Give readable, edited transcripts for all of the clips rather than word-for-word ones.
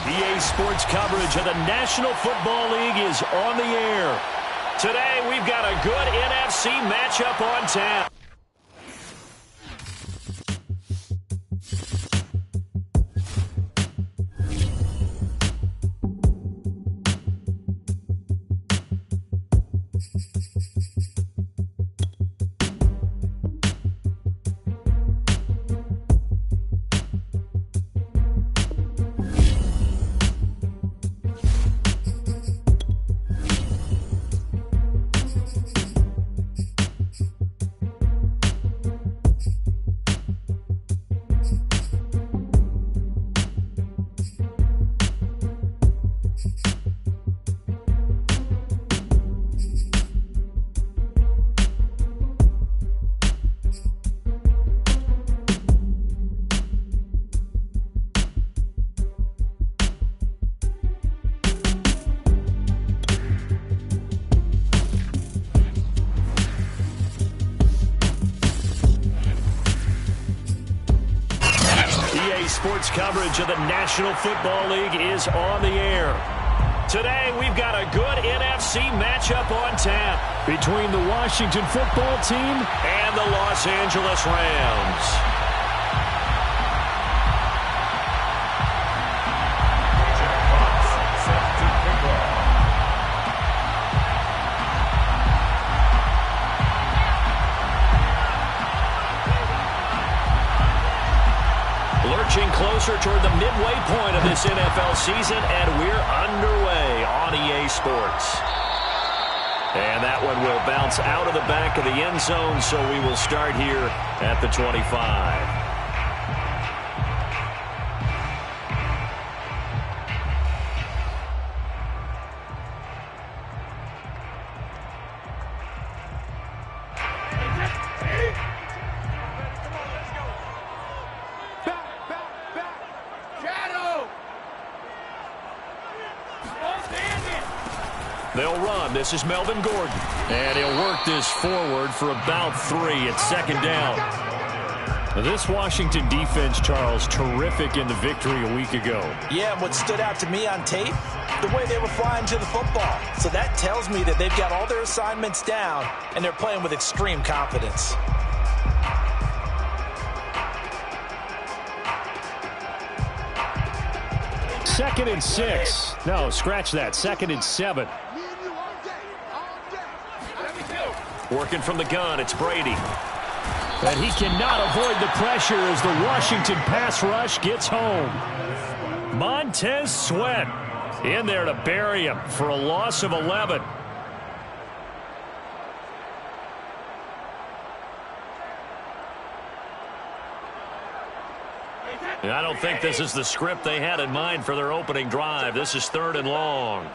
EA Sports coverage of the National Football League is on the air. Today, we've got a good NFC matchup on tap. Sports coverage of the National Football League is on the air. Today, we've got a good NFC matchup on tap between the Washington Football Team and the Los Angeles Rams. Lurching closer toward the midway point of this NFL season, and we're underway on EA Sports. And that one will bounce out of the back of the end zone, so we will start here at the 25. They'll run. This is Melvin Gordon. And he'll work this forward for about 3 at second down. This Washington defense, Charles, terrific in the victory a week ago. Yeah, and what stood out to me on tape, the way they were flying to the football. So that tells me that they've got all their assignments down, and they're playing with extreme confidence. Second and 6. No, scratch that. Second and 7. Working from the gun, it's Brady. And he cannot avoid the pressure as the Washington pass rush gets home. Montez Sweat in there to bury him for a loss of 11. And I don't think this is the script they had in mind for their opening drive. This is 3rd and long.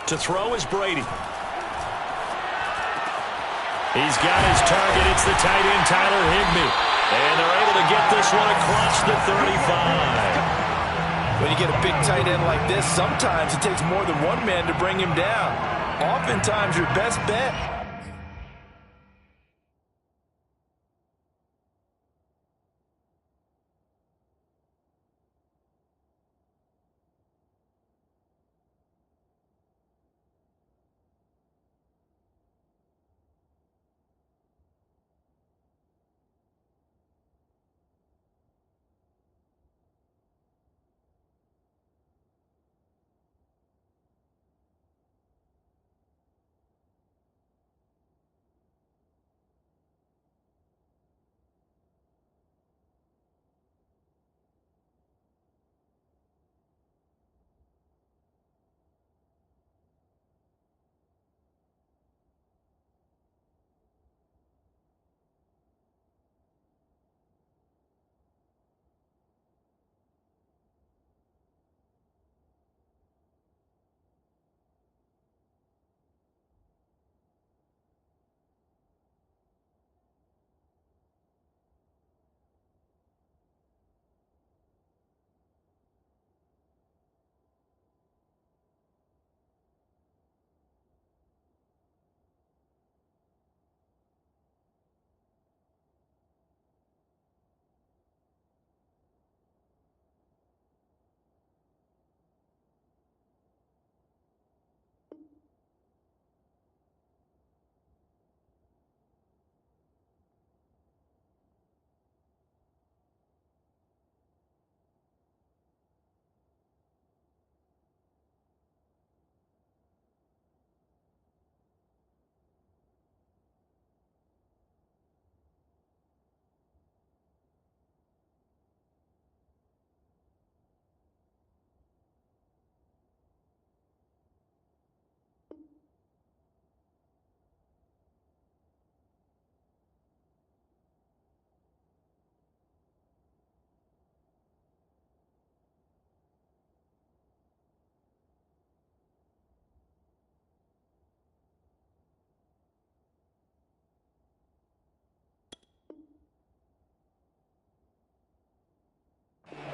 To throw is Brady. He's got his target. It's the tight end, Tyler Higbee. And they're able to get this one across the 35. When you get a big tight end like this, sometimes it takes more than one man to bring him down. Oftentimes, your best bet.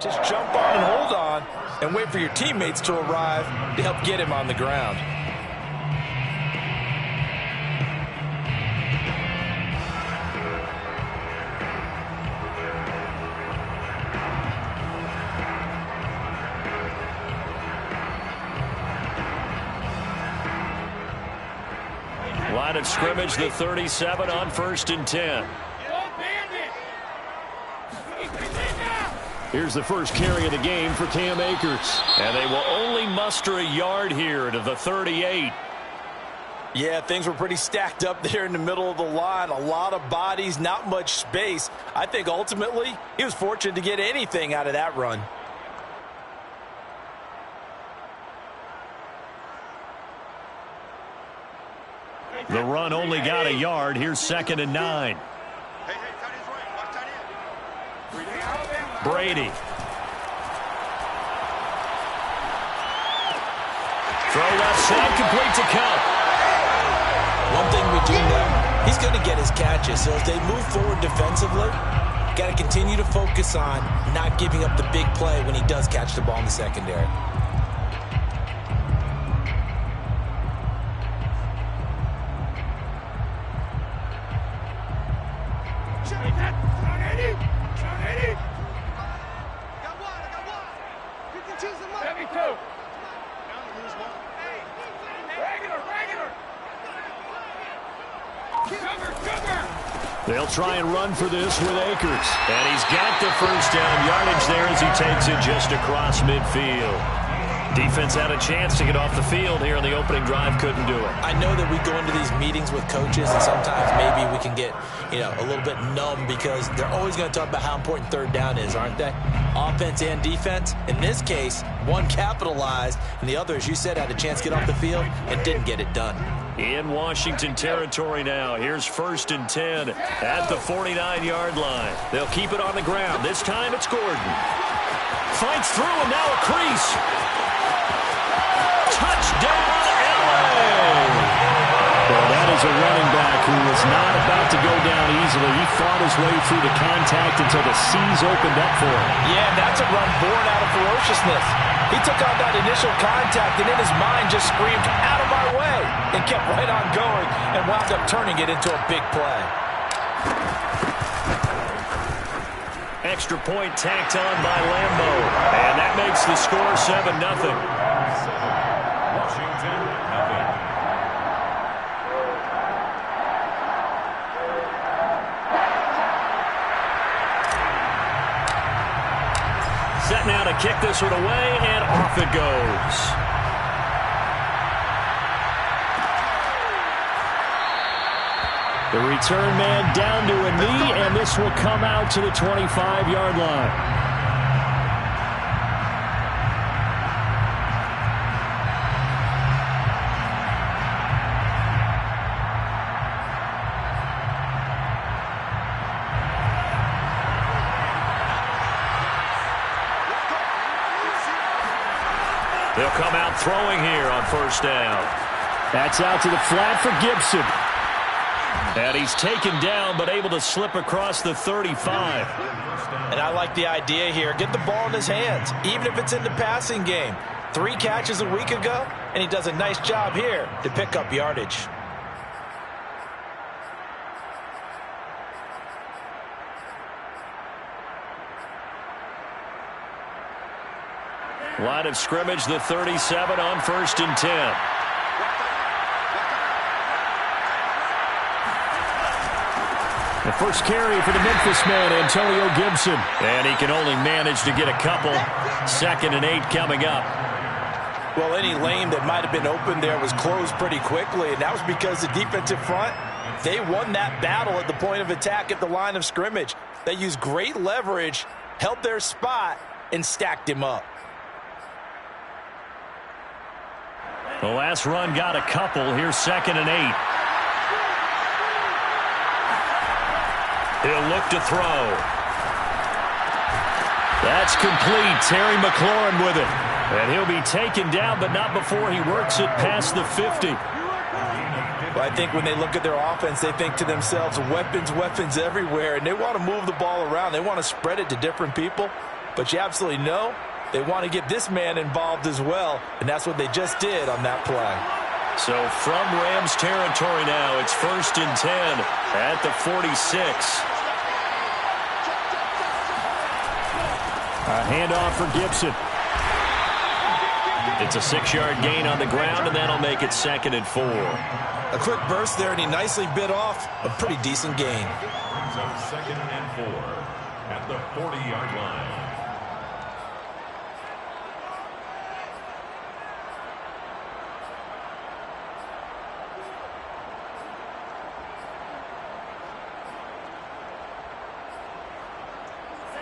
Just jump on and hold on and wait for your teammates to arrive to help get him on the ground. Line of scrimmage, the 37 on 1st and 10. Here's the first carry of the game for Cam Akers. And they will only muster a yard here to the 38. Yeah, things were pretty stacked up there in the middle of the line. A lot of bodies, not much space. I think ultimately he was fortunate to get anything out of that run. The run only got a yard. Here's 2nd and 9. Brady. Throw left side, complete to Kupp. One thing we do know, he's going to get his catches. So as they move forward defensively, got to continue to focus on not giving up the big play when he does catch the ball in the secondary. They'll try and run for this with Akers. And he's got the first down yardage there as he takes it just across midfield. Defense had a chance to get off the field here on the opening drive, couldn't do it. I know that we go into these meetings with coaches, and sometimes maybe we can get, a little bit numb because they're always going to talk about how important 3rd down is, aren't they? Offense and defense. In this case, one capitalized, and the other, as you said, had a chance to get off the field and didn't get it done. In Washington territory now. Here's 1st and 10 at the 49-yard line. They'll keep it on the ground. This time it's Gordon. Fights through and now a crease. Touchdown, LA! Well, that is a running back who was not about to go down easily. He fought his way through the contact until the seas opened up for him. Yeah, that's a run born out of ferociousness. He took on that initial contact and in his mind just screamed, "Out of my way!" and kept right on going and wound up turning it into a big play. Extra point tacked on by Lambo. And that makes the score 7-0. Washington, nothing. Set now to kick this one away, and off it goes. The return man down to a knee, and this will come out to the 25-yard line. They'll come out throwing here on 1st down. That's out to the flat for Gibson. And he's taken down, but able to slip across the 35. And I like the idea here. Get the ball in his hands, even if it's in the passing game. 3 catches a week ago, and he does a nice job here to pick up yardage. Line of scrimmage, the 37 on 1st and 10. The first carry for the Memphis man, Antonio Gibson. And he can only manage to get a couple. 2nd and 8 coming up. Well, any lane that might have been open there was closed pretty quickly, and that was because the defensive front, they won that battle at the point of attack at the line of scrimmage. They used great leverage, held their spot, and stacked him up. The last run got a couple. Here's 2nd and 8. He'll look to throw. That's complete. Terry McLaurin with it. And he'll be taken down, but not before he works it past the 50. Well, I think when they look at their offense, they think to themselves, weapons, weapons everywhere, and they want to move the ball around. They want to spread it to different people. but you absolutely know they want to get this man involved as well, and that's what they just did on that play. So from Rams territory now, it's 1st and 10 at the 46. A handoff for Gibson. It's a 6-yard gain on the ground, and that'll make it 2nd and 4. A quick burst there, and he nicely bit off a pretty decent gain. So 2nd and 4 at the 40-yard line.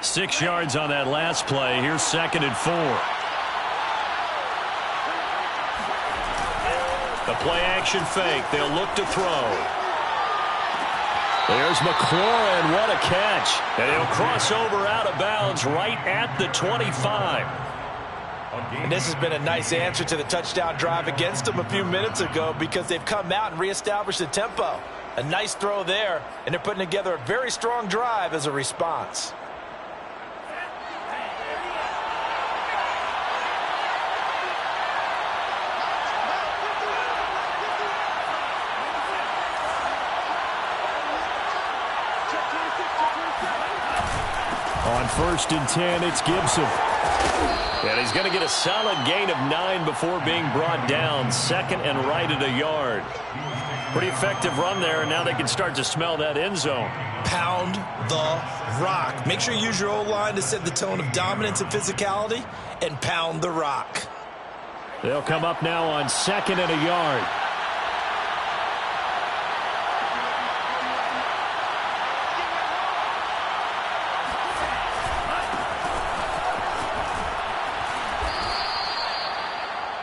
Six yards on that last play. Here's 2nd and 4. The play-action fake. They'll look to throw. There's McLaurin. What a catch. And he'll cross over out of bounds right at the 25. And this has been a nice answer to the touchdown drive against them a few minutes ago because they've come out and reestablished the tempo. A nice throw there, and they're putting together a very strong drive as a response. On 1st and 10, it's Gibson. And he's going to get a solid gain of 9 before being brought down. 2nd and right at a yard. Pretty effective run there, and now they can start to smell that end zone. Pound the rock. Make sure you use your O-line to set the tone of dominance and physicality, and pound the rock. They'll come up now on 2nd and a yard.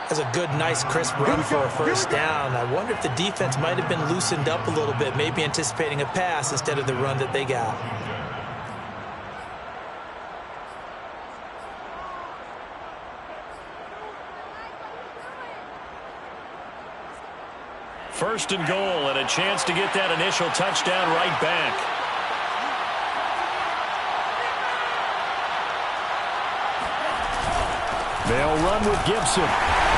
That's a good, nice, crisp run for a first down. I wonder if the defense might have been loosened up a little bit, maybe anticipating a pass instead of the run that they got. First and goal, and a chance to get that initial touchdown right back. They'll run with Gibson.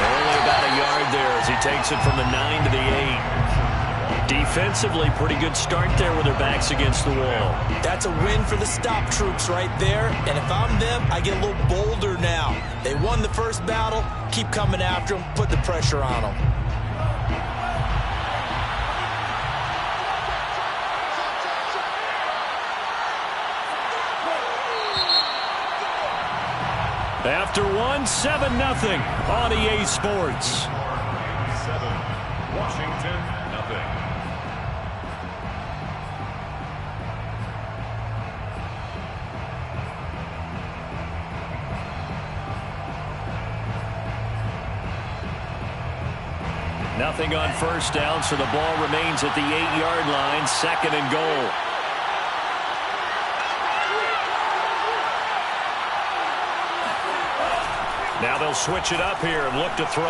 Only about a yard there as he takes it from the 9 to the 8. Defensively, pretty good start there with their backs against the wall. That's a win for the stop troops right there. And if I'm them, I get a little bolder now. They won the first battle. Keep coming after them. Put the pressure on them. After one, 7-0 on EA Sports. 7, Washington, nothing. Nothing on first down, so the ball remains at the 8-yard line, 2nd and goal. Now they'll switch it up here and look to throw.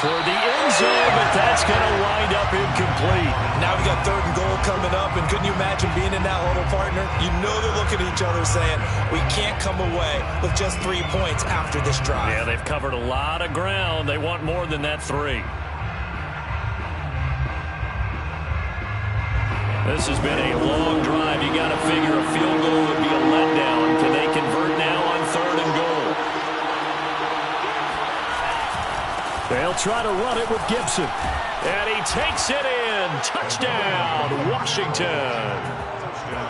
Toward the end zone, but that's going to wind up incomplete. Now we got 3rd and goal coming up, and couldn't you imagine being in that huddle, partner? You know they're looking at each other saying, we can't come away with just 3 points after this drive. Yeah, they've covered a lot of ground. They want more than that 3. This has been a long drive. You got to figure a field goal would be a letdown. Can they convert now on 3rd and goal? They'll try to run it with Gibson. And he takes it in. Touchdown, Washington.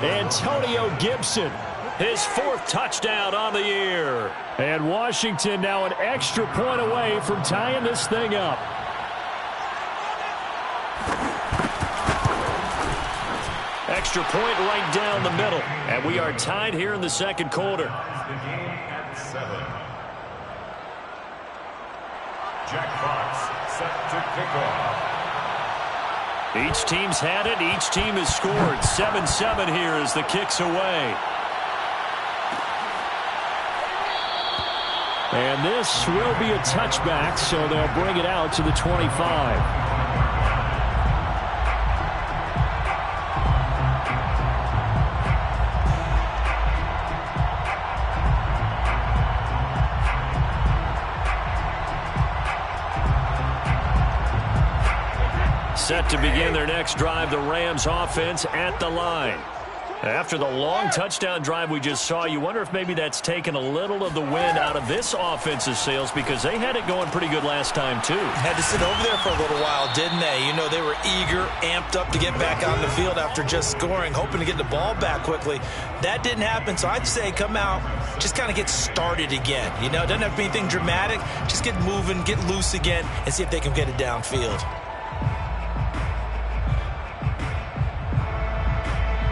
Antonio Gibson. His 4th touchdown on the year. And Washington now an extra point away from tying this thing up. Extra point right down the middle. And we are tied here in the 2nd quarter. The game at 7. Jack Fox set to kick off. Each team's had it. Each team has scored. 7-7 here as the kick's away. And this will be a touchback, so they'll bring it out to the 25. Set to begin their next drive, the Rams offense at the line. After the long touchdown drive we just saw, you wonder if maybe that's taken a little of the wind out of this offense's sails because they had it going pretty good last time too. Had to sit over there for a little while, didn't they? You know, they were eager, amped up to get back on the field after just scoring, hoping to get the ball back quickly. That didn't happen, so I'd say come out, just kind of get started again. You know, it doesn't have to be anything dramatic. Just get moving, get loose again, and see if they can get it downfield.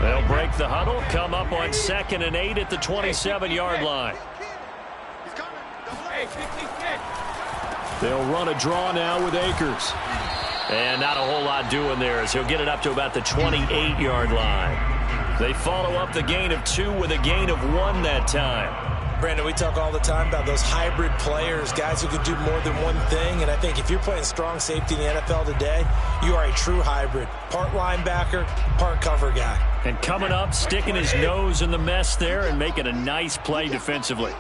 They'll break the huddle, come up on 2nd and 8 at the 27-yard line. They'll run a draw now with Akers. And not a whole lot doing there as he'll get it up to about the 28-yard line. They follow up the gain of 2 with a gain of 1 that time. Brandon, we talk all the time about those hybrid players, guys who can do more than one thing. And I think if you're playing strong safety in the NFL today, you are a true hybrid. Part linebacker, part cover guy. And coming up, sticking his nose in the mess there and making a nice play defensively.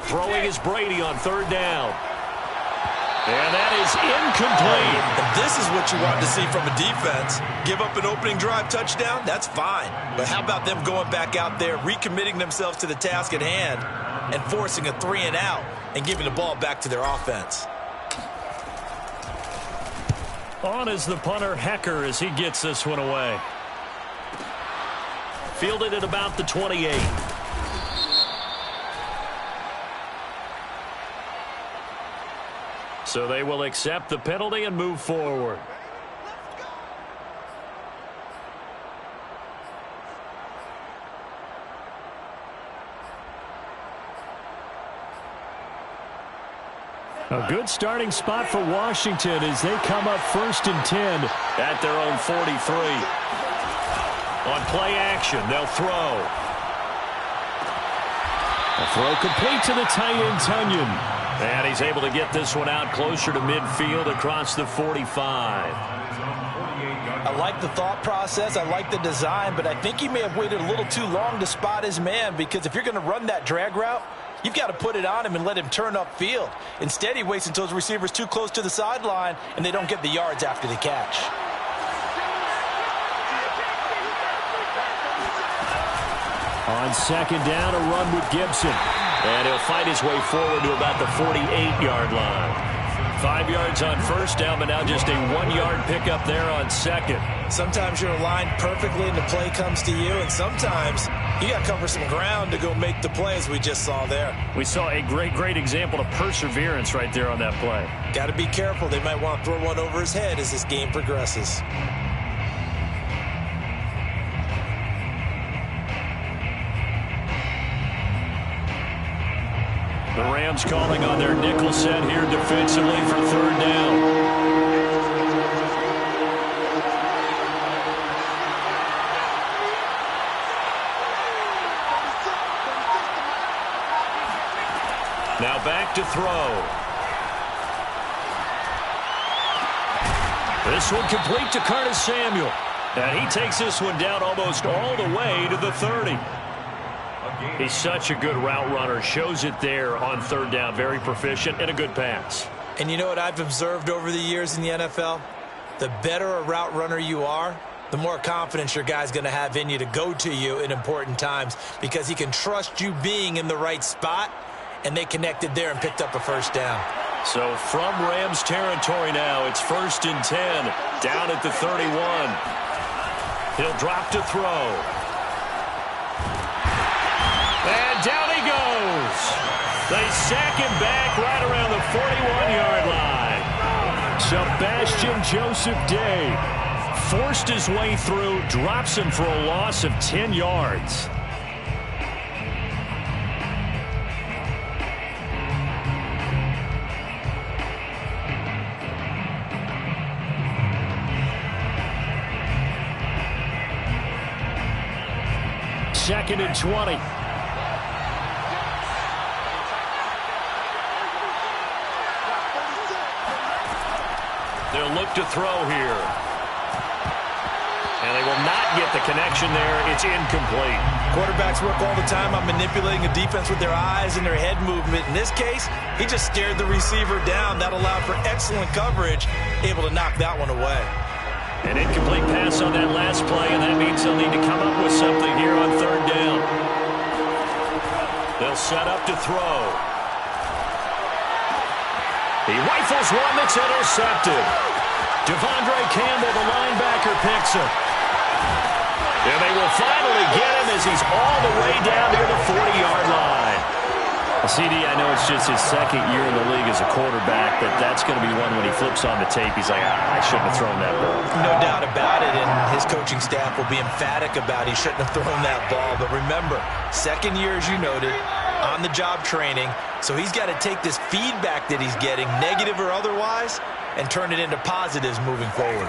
Throwing is Brady on 3rd down. And that is incomplete. And this is what you want to see from a defense. Give up an opening drive touchdown, that's fine. But how about them going back out there, recommitting themselves to the task at hand, and forcing a 3-and-out and giving the ball back to their offense. On is the punter, Hecker, as he gets this one away. Fielded at about the 28. So they will accept the penalty and move forward. A good starting spot for Washington as they come up 1st and 10. At their own 43. On play action, they'll throw. A throw complete to the tight end, Tunyon. And he's able to get this one out closer to midfield across the 45. I like the thought process. I like the design, but I think he may have waited a little too long to spot his man because if you're going to run that drag route, you've got to put it on him and let him turn upfield. Instead, he waits until his receiver's too close to the sideline and they don't get the yards after the catch. On 2nd down, a run with Gibson. And he'll fight his way forward to about the 48-yard line. 5 yards on 1st down, but now just a 1-yard pickup there on 2nd. Sometimes you're aligned perfectly and the play comes to you, and sometimes you got to cover some ground to go make the play, as we just saw there. We saw a great example of perseverance right there on that play. Got to be careful. They might want to throw one over his head as this game progresses. The Rams calling on their nickel set here defensively for 3rd down. Now back to throw. This one complete to Curtis Samuel. And he takes this one down almost all the way to the 30. He's such a good route runner. Shows it there on 3rd down. Very proficient and a good pass. And you know what I've observed over the years in the NFL? The better a route runner you are, the more confidence your guy's going to have in you to go to you in important times because he can trust you being in the right spot, and they connected there and picked up a 1st down. So from Rams territory now, it's 1st and 10, down at the 31. He'll drop to throw. And down he goes. They sack him back right around the 41-yard line. Sebastian Joseph Day forced his way through, drops him for a loss of 10 yards. Second and 20. They'll look to throw here. And they will not get the connection there. It's incomplete. Quarterbacks work all the time on manipulating a defense with their eyes and their head movement. In this case, he just stared the receiver down. That allowed for excellent coverage, able to knock that one away. An incomplete pass on that last play, and that means they'll need to come up with something here on third down. They'll set up to throw. He rifles one that's intercepted. Devondre Campbell, the linebacker, picks him. And they will finally get him as he's all the way down near the 40-yard line. CD, I know it's just his second year in the league as a quarterback, but that's going to be one when he flips on the tape. He's like, I shouldn't have thrown that ball. No doubt about it, and his coaching staff will be emphatic about he shouldn't have thrown that ball. But remember, second year, as you noted, on-the-job training, so he's got to take this feedback that he's getting, negative or otherwise, and turn it into positives moving forward.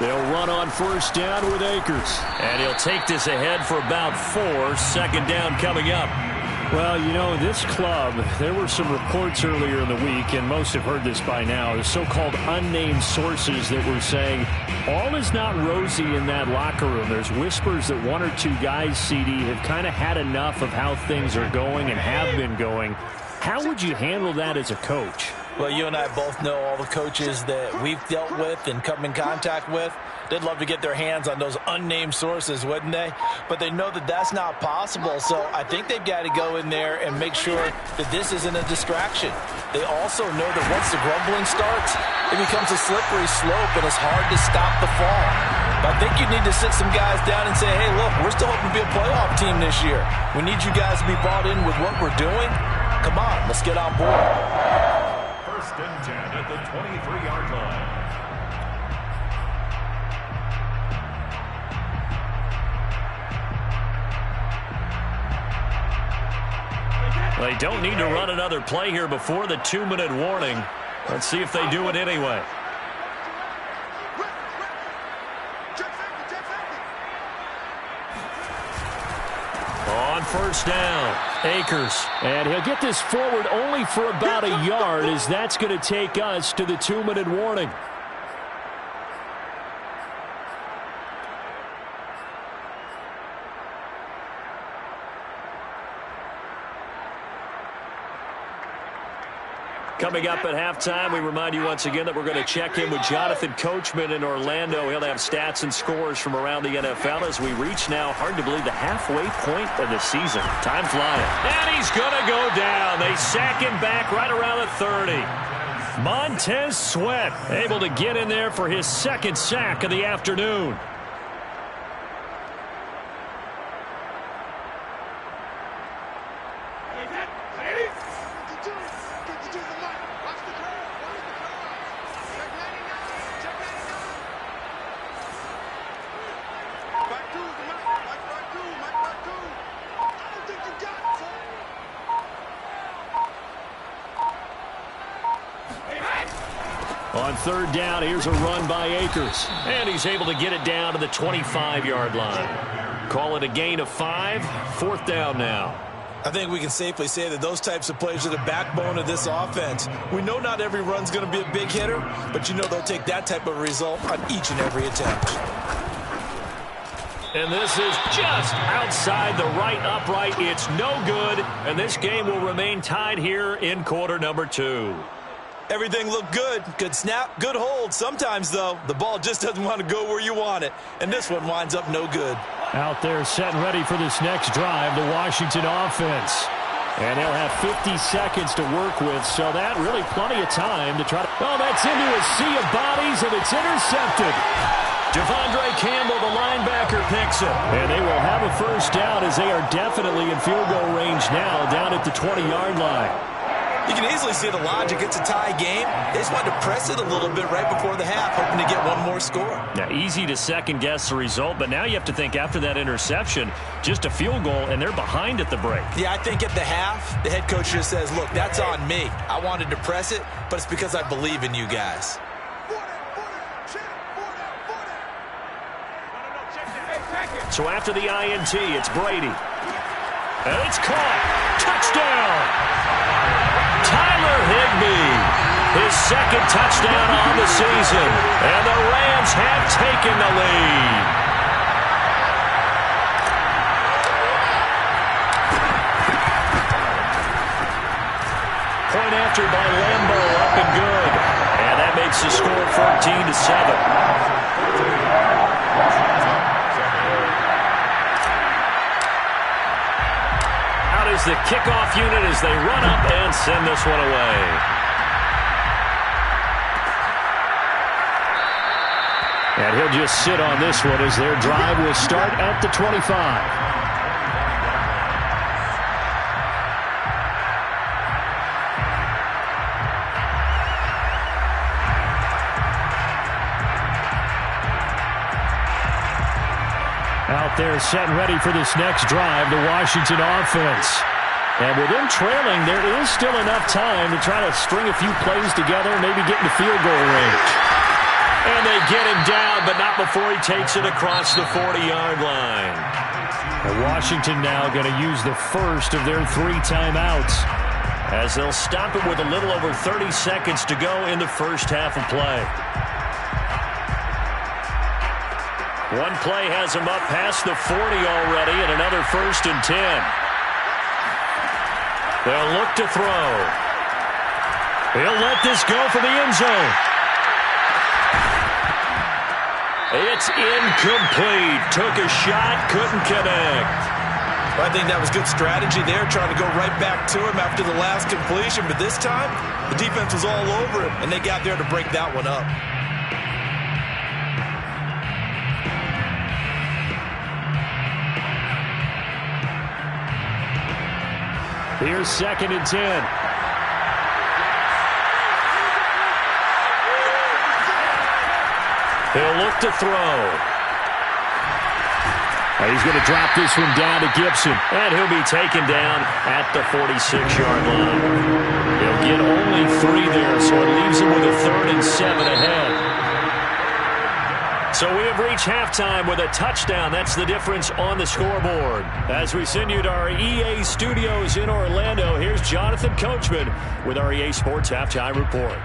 They'll run on first down with Akers. And he'll take this ahead for about 4. Second down coming up. Well, you know, this club, there were some reports earlier in the week, and most have heard this by now, the so-called unnamed sources that were saying all is not rosy in that locker room. There's whispers that 1 or 2 guys, CD, have kind of had enough of how things are going and have been going. How would you handle that as a coach? Well, you and I both know all the coaches that we've dealt with and come in contact with. They'd love to get their hands on those unnamed sources, wouldn't they? But they know that that's not possible, so I think they've got to go in there and make sure that this isn't a distraction. They also know that once the grumbling starts, it becomes a slippery slope, and it's hard to stop the fall. But I think you need to sit some guys down and say, hey, look, we're still hoping to be a playoff team this year. We need you guys to be bought in with what we're doing. Come on, let's get on board. First and 10 at the 23-yard line. They don't need to run another play here before the 2-minute warning. Let's see if they do it anyway. On first down, Akers. And he'll get this forward only for about a yard, as that's going to take us to the 2-minute warning. Coming up at halftime, we remind you once again that we're going to check in with Jonathan Coachman in Orlando. He'll have stats and scores from around the NFL as we reach now, hard to believe, the halfway point of the season. Time flying. And he's going to go down. They sack him back right around the 30. Montez Sweat able to get in there for his second sack of the afternoon. On third down, here's a run by Akers. And he's able to get it down to the 25-yard line. Call it a gain of 5. Fourth down now. I think we can safely say that those types of plays are the backbone of this offense. We know not every run's going to be a big hitter, but you know they'll take that type of result on each and every attempt. And this is just outside the right upright. It's no good, and this game will remain tied here in quarter number 2. Everything looked good. Good snap, good hold. Sometimes, though, the ball just doesn't want to go where you want it. And this one winds up no good. Out there set and ready for this next drive, the Washington offense. And they'll have 50 seconds to work with, so that really plenty of time to try to... Oh, that's into a sea of bodies, and it's intercepted. Devondre Campbell, the linebacker, picks it. And they will have a first down as they are definitely in field goal range now down at the 20-yard line. You can easily see the logic. It's a tie game. They just wanted to press it a little bit right before the half, hoping to get one more score. Now, easy to second-guess the result, but now you have to think after that interception, just a field goal, and they're behind at the break. Yeah, I think at the half, the head coach just says, look, that's on me. I wanted to press it, but it's because I believe in you guys. So after the INT, it's Brady. And it's caught. Touchdown! Tyler Higbee. His second touchdown on the season. And the Rams have taken the lead. Point after by Lambo, up and good. And that makes the score 14-7. Out is the kickoff unit as they run up and send this one away. And he'll just sit on this one as their drive will start at the 25. Out there set and ready for this next drive, the Washington offense. And with them trailing, there is still enough time to try to string a few plays together, maybe get in the field goal range. And they get him down, but not before he takes it across the 40-yard line. And Washington now going to use the first of their 3 timeouts, as they'll stop it with a little over 30 seconds to go in the first half of play. One play has him up past the 40 already, and another 1st and 10. They'll look to throw. He'll let this go for the end zone. It's incomplete. Took a shot, couldn't connect. I think that was good strategy there, trying to go right back to him after the last completion. But this time, the defense was all over him, and they got there to break that one up. Here's 2nd and 10. He'll look to throw. He's going to drop this one down to Gibson. And he'll be taken down at the 46-yard line. He'll get only 3 there, so it leaves him with a 3rd and 7 ahead. So we have reached halftime with a touchdown. That's the difference on the scoreboard. As we send you to our EA studios in Orlando, here's Jonathan Coachman with our EA Sports Halftime Report.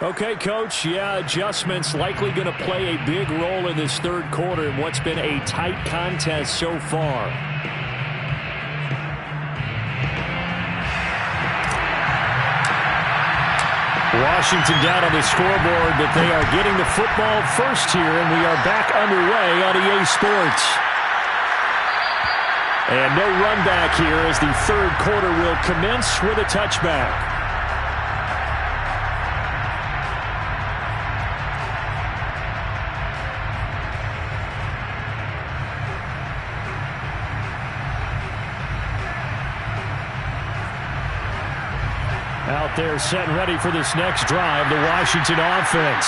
Okay, Coach, adjustments likely going to play a big role in this 3rd quarter in what's been a tight contest so far. Washington down on the scoreboard, but they are getting the football first here, and we are back underway on EA Sports. And no run back here as the 3rd quarter will commence with a touchback. Out there set and ready for this next drive, the Washington offense.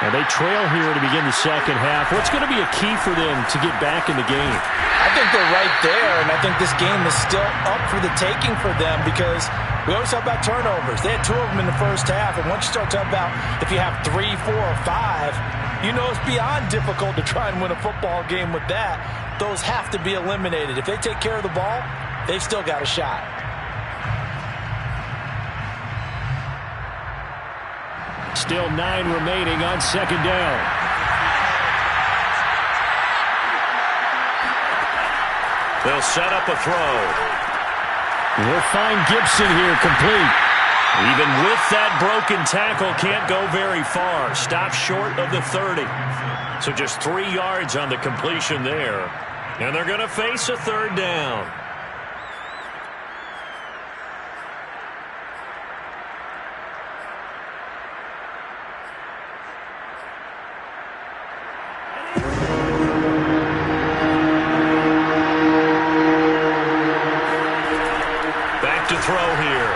And they trail here to begin the 2nd half. What's going to be a key for them to get back in the game? I think they're right there, and I think this game is still up for the taking for them because we always talk about turnovers. They had 2 of them in the first half, and once you start talking about if you have 3, 4, or 5, you know it's beyond difficult to try and win a football game with that. Those have to be eliminated. If they take care of the ball, they've still got a shot. Still 9 remaining on 2nd down. They'll set up a throw. We'll find Gibson here complete. Even with that broken tackle, can't go very far. Stop short of the 30. So just 3 yards on the completion there. And they're going to face a 3rd down. Throw here.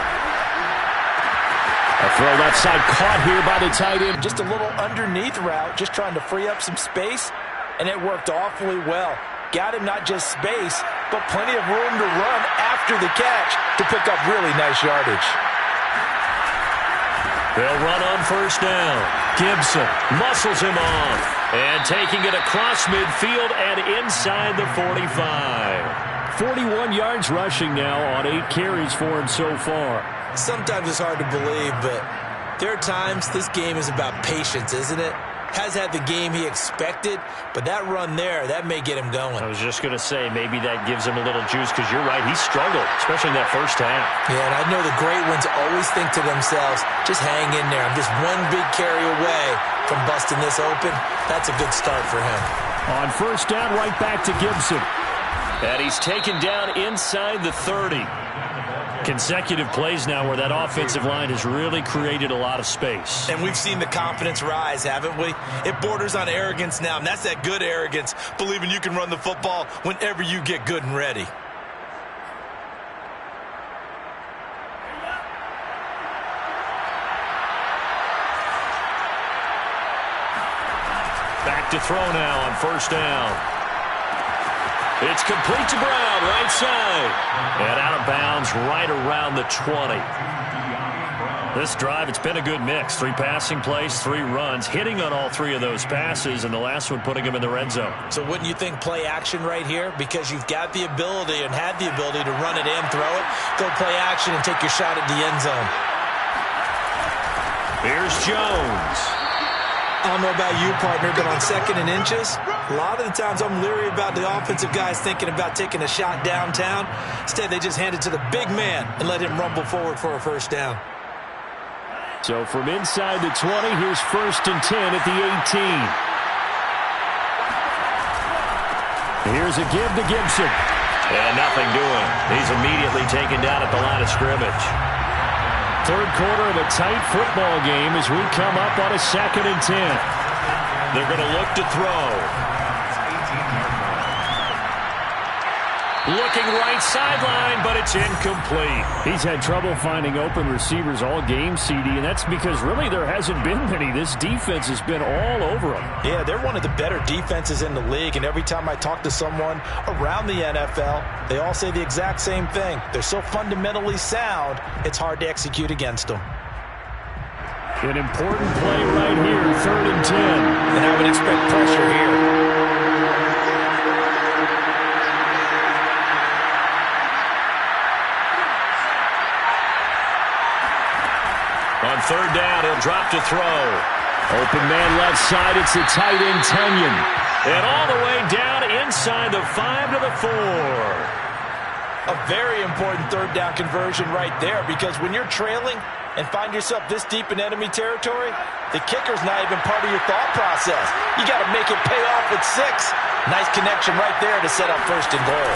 A throw left side caught here by the tight end. Just a little underneath route, just trying to free up some space, and it worked awfully well. Got him not just space, but plenty of room to run after the catch to pick up really nice yardage. They'll run on first down. Gibson muscles him off. And taking it across midfield and inside the 45. 41 yards rushing now on 8 carries for him so far. Sometimes it's hard to believe, but there are times this game is about patience, isn't it? Has had the game he expected, but that run there, that may get him going. I was just going to say, maybe that gives him a little juice, because you're right, he struggled, especially in that first half. Yeah, and I know the great ones always think to themselves, just hang in there. I'm just one big carry away from busting this open. That's a good start for him. On first down, right back to Gibson. And he's taken down inside the 30. Consecutive plays now where that offensive line has really created a lot of space. And we've seen the confidence rise, haven't we? It borders on arrogance now, and that's that good arrogance, believing you can run the football whenever you get good and ready. Back to throw now on first down. It's complete to Brown, right side. And out of bounds right around the 20. This drive, it's been a good mix. 3 passing plays, 3 runs, hitting on all 3 of those passes, and the last one putting him in the red zone. So wouldn't you think play action right here? Because you've got the ability and had the ability to run it and throw it. Go play action and take your shot at the end zone. Here's Jones. I don't know about you, partner, but on 2nd and inches, a lot of the times I'm leery about the offensive guys thinking about taking a shot downtown. Instead, they just hand it to the big man and let him rumble forward for a first down. So from inside the 20, here's 1st and 10 at the 18. Here's a give to Gibson. And nothing doing. He's immediately taken down at the line of scrimmage. Third quarter of a tight football game as we come up on a 2nd and 10. They're going to look to throw. Looking right sideline, but it's incomplete. He's had trouble finding open receivers all game, CD, and that's because really there hasn't been many. This defense has been all over them. Yeah, they're one of the better defenses in the league, and every time I talk to someone around the NFL, they all say the exact same thing. They're so fundamentally sound, it's hard to execute against them. An important play right here, 3rd and 10. And I would expect pressure here. On 3rd down, he'll drop to throw. Open man left side, it's the tight end, Tunyon. And all the way down inside the 5 to the 4. A very important 3rd down conversion right there, because when you're trailing and find yourself this deep in enemy territory, the kicker's not even part of your thought process. You got to make it pay off with 6. Nice connection right there to set up 1st and goal.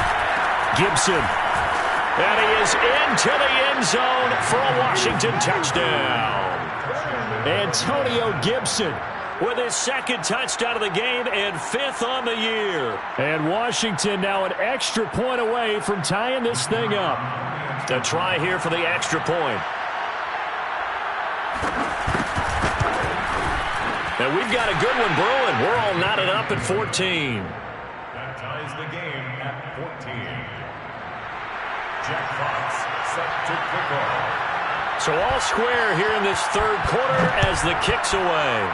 Gibson. And he is into the end zone for a Washington touchdown. Antonio Gibson with his 2nd touchdown of the game and 5th on the year. And Washington now an extra point away from tying this thing up. A try here for the extra point. And we've got a good one brewing. We're all knotted up at 14. That ties the game at 14. Jack Fox set to kick off. So all square here in this 3rd quarter as the kick's away.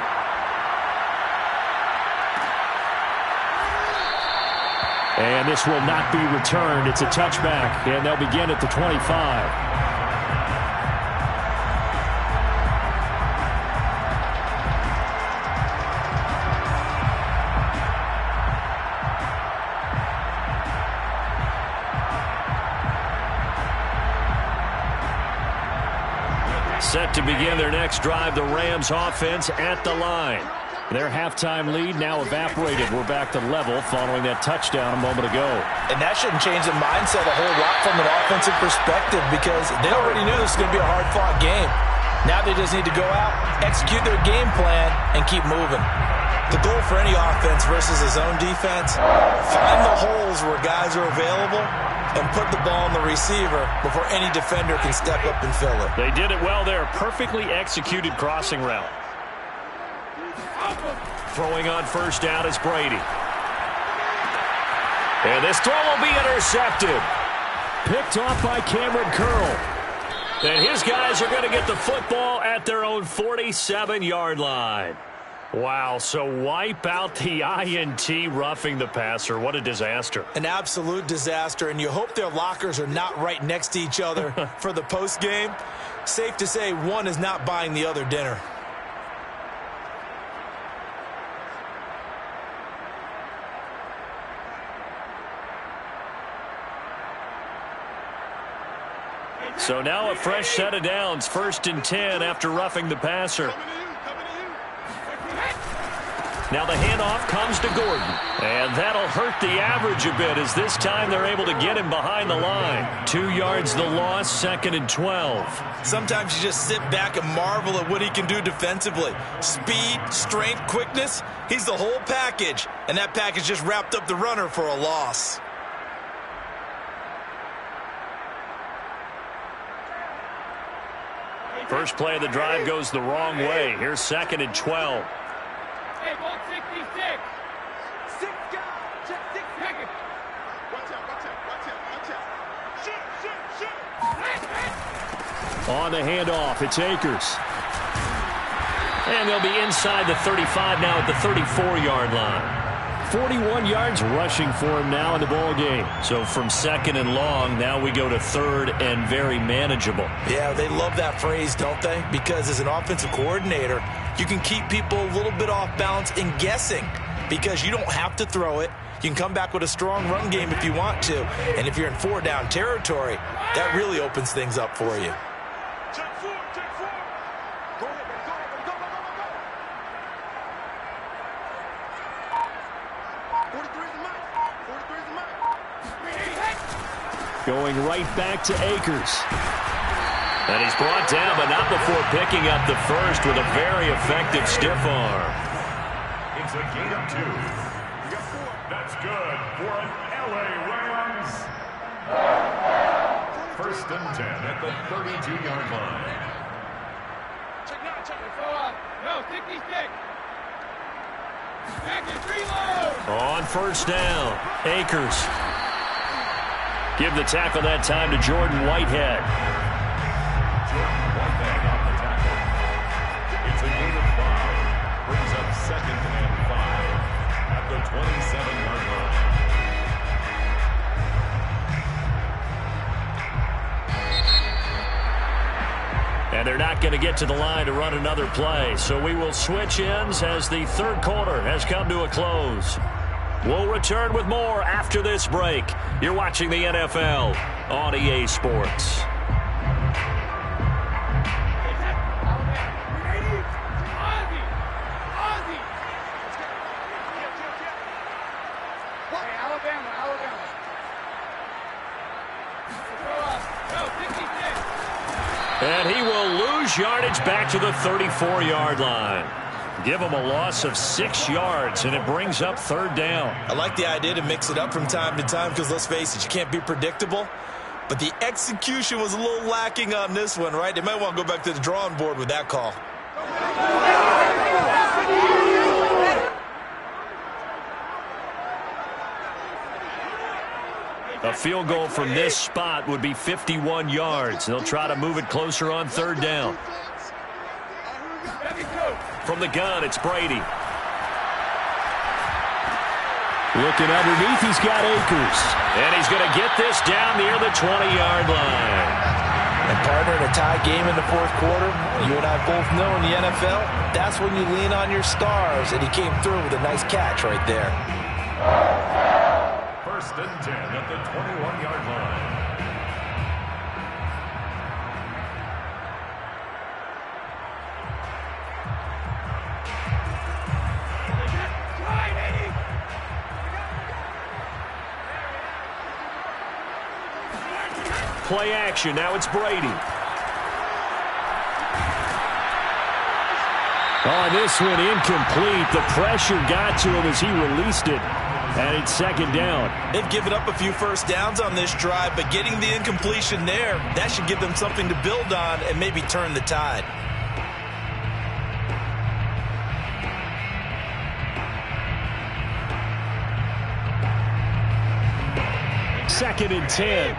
And this will not be returned. It's a touchback, and they'll begin at the 25. Set to begin their next drive, the Rams offense at the line. Their halftime lead now evaporated. We're back to level following that touchdown a moment ago. And that shouldn't change the mindset a whole lot from an offensive perspective, because they already knew this was going to be a hard-fought game. Now they just need to go out, execute their game plan, and keep moving. The goal for any offense versus a zone defense, find the holes where guys are available and put the ball on the receiver before any defender can step up and fill it. They did it well there. Perfectly executed crossing route. Throwing on first down is Brady. And this throw will be intercepted. Picked off by Cameron Curl. And his guys are going to get the football at their own 47-yard line. Wow, so wipe out the INT roughing the passer. What a disaster. An absolute disaster, and you hope their lockers are not right next to each other for the postgame. Safe to say one is not buying the other dinner. So now a fresh set of downs, 1st and 10 after roughing the passer. Now the handoff comes to Gordon. And that'll hurt the average a bit as this time they're able to get him behind the line. 2 yards the loss, 2nd and 12. Sometimes you just sit back and marvel at what he can do defensively. Speed, strength, quickness, he's the whole package. And that package just wrapped up the runner for a loss. First play of the drive goes the wrong way. Here's 2nd and 12. Hey, ball 66. 6 guys. 6 seconds. Watch out. On the handoff, it's Akers. And they'll be inside the 35 now at the 34-yard line. 41 yards rushing for him now in the ball game. So from 2nd and long, now we go to 3rd and very manageable. Yeah, they love that phrase, don't they? Because as an offensive coordinator, you can keep people a little bit off balance and guessing because you don't have to throw it. You can come back with a strong run game if you want to. And if you're in 4-down territory, that really opens things up for you. Check 4. Go ahead, man. Go. 43 is the mark. 43 is the mark. Going right back to Akers. And he's brought down, but not before picking up the first with a very effective stiff arm. It's a gain of 2. That's good for an LA Rams. 1st and 10 at the 32-yard line. Check now. No, 66. Back and reload. On 1st down, Akers. Give the tackle that time to Jordan Whitehead. Jordan Whitehead on the tackle. It's a gain of 5. Brings up 2nd and 5 at the 27-yard line. And they're not going to get to the line to run another play. So we will switch ends as the 3rd quarter has come to a close. We'll return with more after this break. You're watching the NFL on EA Sports. And he will lose yardage back to the 34-yard line. Give him a loss of 6 yards, and it brings up 3rd down. I like the idea to mix it up from time to time because, let's face it, you can't be predictable. But the execution was a little lacking on this one, right? They might want to go back to the drawing board with that call. A field goal from this spot would be 51 yards. They'll try to move it closer on 3rd down. From the gun, it's Brady. Looking underneath, he's got Akers. And he's going to get this down near the 20-yard line. And partner, in a tie game in the 4th quarter, you and I both know in the NFL, that's when you lean on your stars. And he came through with a nice catch right there. 1st and 10 at the 21-yard line. Play action. Now it's Brady. On this one, incomplete. The pressure got to him as he released it. And it's 2nd down. They've given up a few 1st downs on this drive, but getting the incompletion there, that should give them something to build on and maybe turn the tide. Second and 10.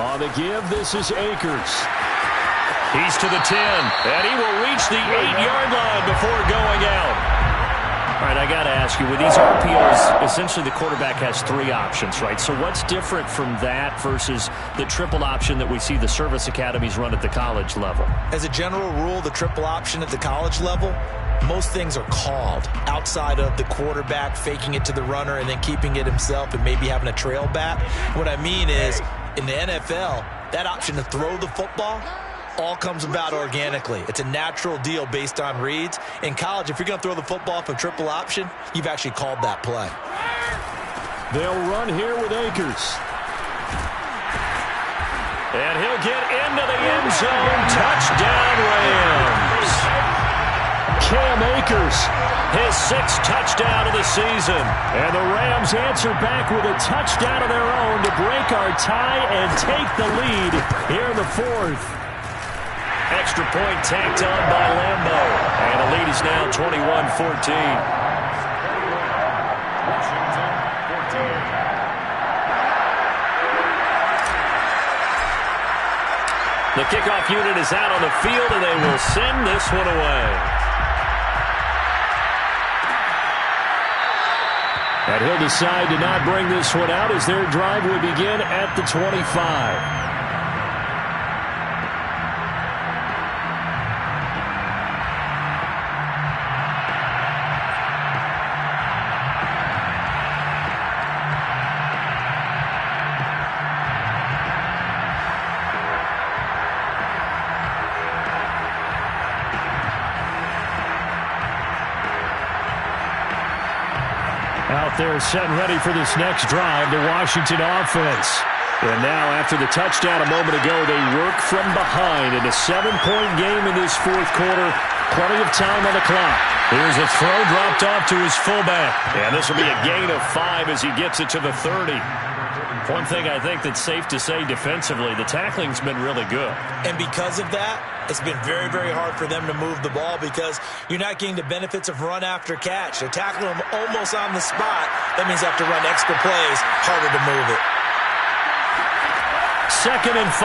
On the give, this is Akers. He's to the 10, and he will reach the 8-yard line before going out. All right, I got to ask you, with these RPOs, essentially the quarterback has 3 options, right? So what's different from that versus the triple option that we see the service academies run at the college level? As a general rule, the triple option at the college level, most things are called outside of the quarterback faking it to the runner and then keeping it himself and maybe having a trail back. What I mean is, in the NFL, that option to throw the football all comes about organically. It's a natural deal based on reads. In college, if you're going to throw the football for triple option, you've actually called that play. They'll run here with Akers. And he'll get into the end zone. Touchdown, Rams. Cam Akers, His 6th touchdown of the season. and the Rams answer back with a touchdown of their own to break our tie and take the lead here in the 4th. Extra point tacked on by Lambo. And the lead is now 21-14. The kickoff unit is out on the field, and they will send this one away. And he'll decide to not bring this one out as their drive will begin at the 25. Out there set and ready for this next drive, the Washington offense. And now after the touchdown a moment ago, they work from behind in a 7-point game in this 4th quarter. Plenty of time on the clock. Here's a throw dropped off to his fullback. And this will be a gain of 5 as he gets it to the 30. One thing I think that's safe to say defensively, the tackling's been really good. And because of that, it's been very, very hard for them to move the ball because you're not getting the benefits of run after catch. They're tackling them almost on the spot. That means they have to run extra plays, harder to move it. 2nd and 5.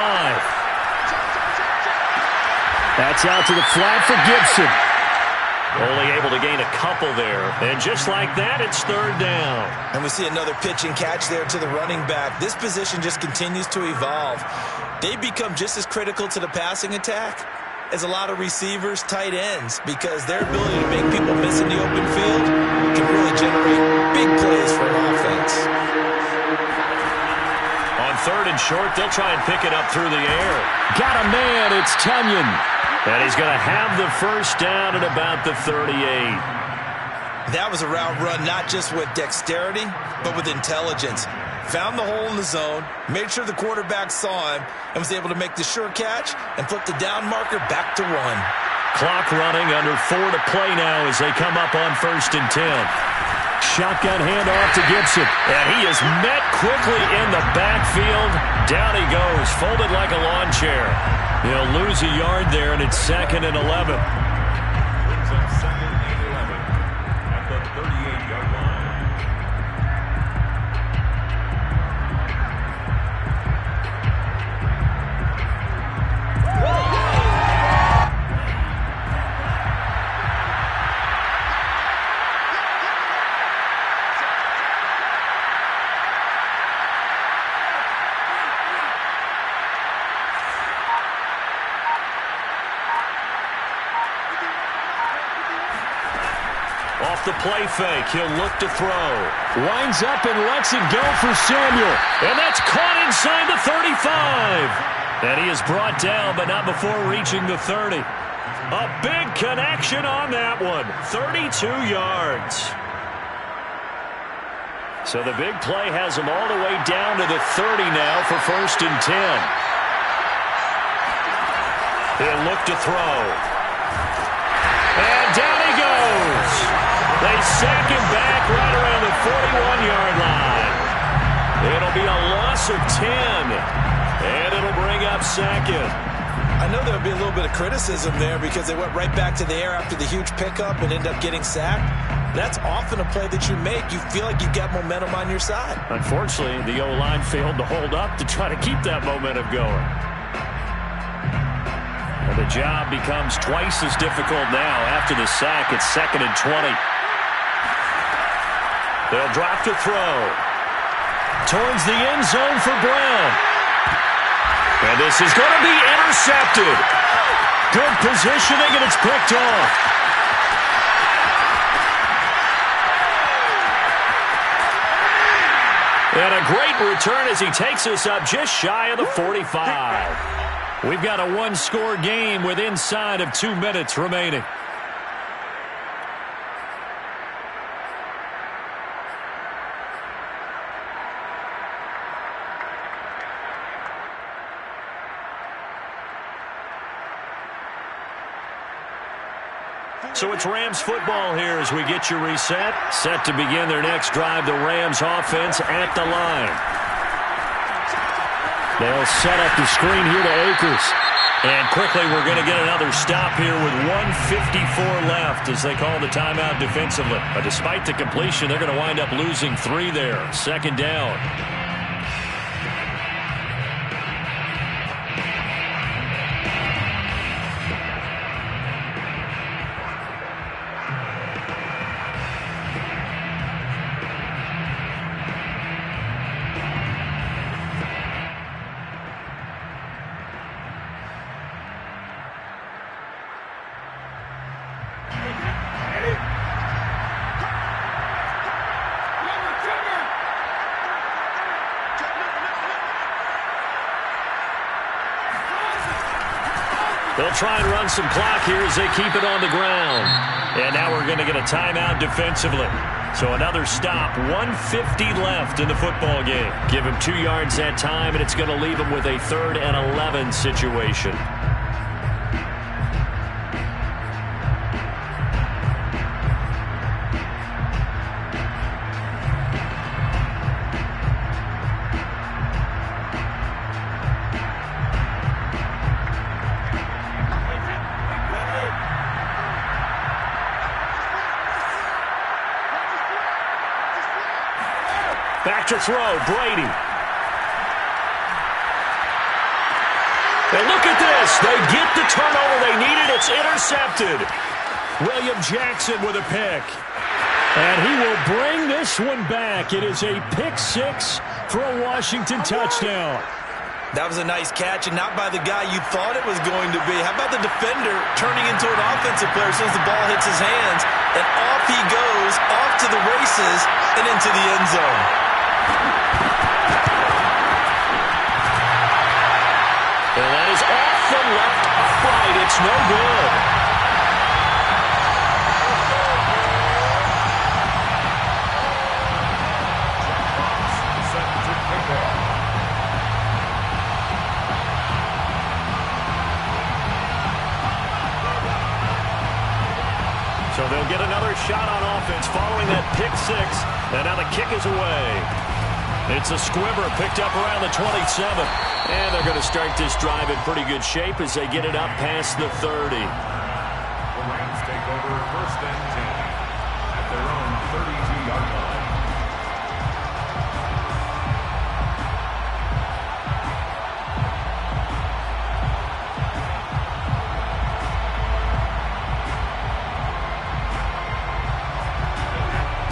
That's out to the flat for Gibson. Only able to gain a couple there. And just like that, it's 3rd down. And we see another pitch and catch there to the running back. This position just continues to evolve. They become just as critical to the passing attack as a lot of receivers, tight ends, because their ability to make people miss in the open field can really generate big plays for an offense. On 3rd and short, they'll try and pick it up through the air. Got a man, it's Tunyon. And he's going to have the 1st down at about the 38. That was a route run not just with dexterity, but with intelligence. Found the hole in the zone, made sure the quarterback saw him, and was able to make the sure catch and flip the down marker back to 1. Clock running, under 4 to play now as they come up on 1st and 10. Shotgun handoff to Gibson. And he is met quickly in the backfield. Down he goes, folded like a lawn chair. He'll lose a yard there, and it's 2nd and 11. Brings up 2nd and 11 at the 38-yard line. Off the play fake, he'll look to throw. Winds up and lets it go for Samuel. And that's caught inside the 35. And he is brought down, but not before reaching the 30. A big connection on that one. 32 yards. So the big play has him all the way down to the 30 now for 1st and 10. He'll look to throw. And down he goes. They sack him back right around the 41-yard line. It'll be a loss of 10. And it'll bring up 2nd. I I know there'll be a little bit of criticism there because they went right back to the air after the huge pickup and ended up getting sacked. That's often a play that you make. You feel like you've got momentum on your side. Unfortunately, the O-line failed to hold up to try to keep that momentum going. And the job becomes twice as difficult now after the sack. It's 2nd and 20. They'll drop to throw. Towards the end zone for Brown. And this is going to be intercepted. Good positioning, and it's picked off. And a great return as he takes us up just shy of the 45. We've got a one-score game with inside of 2 minutes remaining. So it's Rams football here as we get you reset. Set to begin their next drive. The Rams offense at the line. They'll set up the screen here to Akers. And quickly we're going to get another stop here with 1:54 left as they call the timeout defensively. But despite the completion, they're going to wind up losing 3 there. 2nd down. They'll try and run some clock here as they keep it on the ground. And now we're going to get a timeout defensively. So another stop. 1:50 left in the football game. Give him 2 yards that time, and it's going to leave him with a 3rd and 11 situation. Back to throw, Brady. And look at this. They get the turnover they needed. It's intercepted. William Jackson with a pick. And he will bring this one back. It is a pick 6 for a Washington touchdown. That was a nice catch, and not by the guy you thought it was going to be. How about the defender turning into an offensive player as soon as the ball hits his hands, and off he goes, off to the races, and into the end zone. And that is off the left upright. It's no good. So they'll get another shot on offense following that pick 6. And now the kick is away. It's a squibber picked up around the 27. And they're going to start this drive in pretty good shape as they get it up past the 30. The Rams take over 1st and 10 at their own 32-yard line.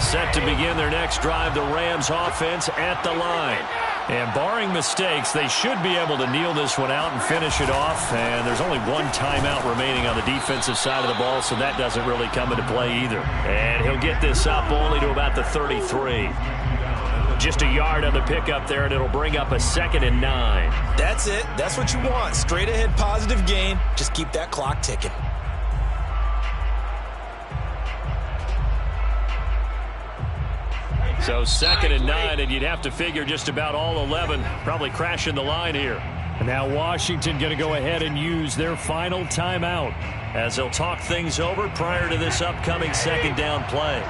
Set to begin their next drive, the Rams offense at the line. And barring mistakes, they should be able to kneel this one out and finish it off. And there's only 1 timeout remaining on the defensive side of the ball, so that doesn't really come into play either. And he'll get this up only to about the 33. Just a yard on the pickup there, and it'll bring up a 2nd and 9. That's it. That's what you want. Straight ahead positive gain. Just keep that clock ticking. So 2nd and 9, and you'd have to figure just about all 11 probably crashing the line here. And now Washington going to go ahead and use their final timeout as they'll talk things over prior to this upcoming 2nd down play.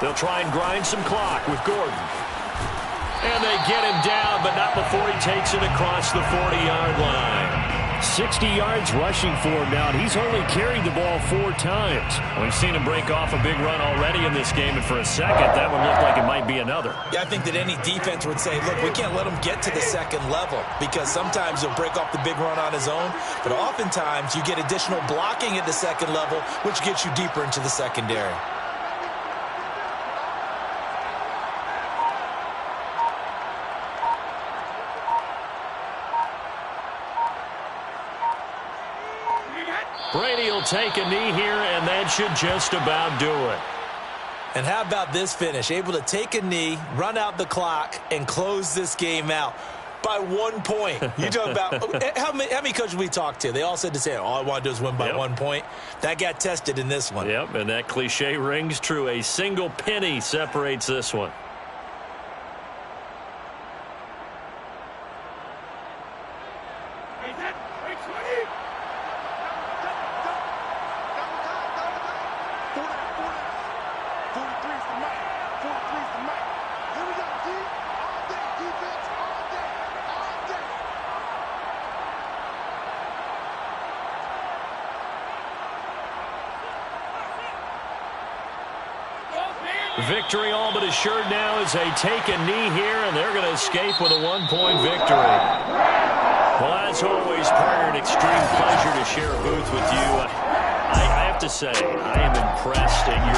They'll try and grind some clock with Gordon. And they get him down, but not before he takes it across the 40-yard line. 60 yards rushing for him now, and he's only carried the ball 4 times. We've seen him break off a big run already in this game, and for a second, that one looked like it might be another. Yeah, I think that any defense would say, look, we can't let him get to the second level, because sometimes he'll break off the big run on his own, but oftentimes you get additional blocking at the second level, which gets you deeper into the secondary. Brady will take a knee here, and that should just about do it. And how about this finish? Able to take a knee, run out the clock, and close this game out by 1 point. You talk about how many coaches we talked to? They all said the same. All I want to do is win by 1 point. That got tested in this one. Yep, and that cliche rings true. A single penny separates this one. Victory all but assured now as they take a knee here, and they're going to escape with a 1-point victory. Well, as always, partner, an extreme pleasure to share a booth with you. I have to say, I am impressed at your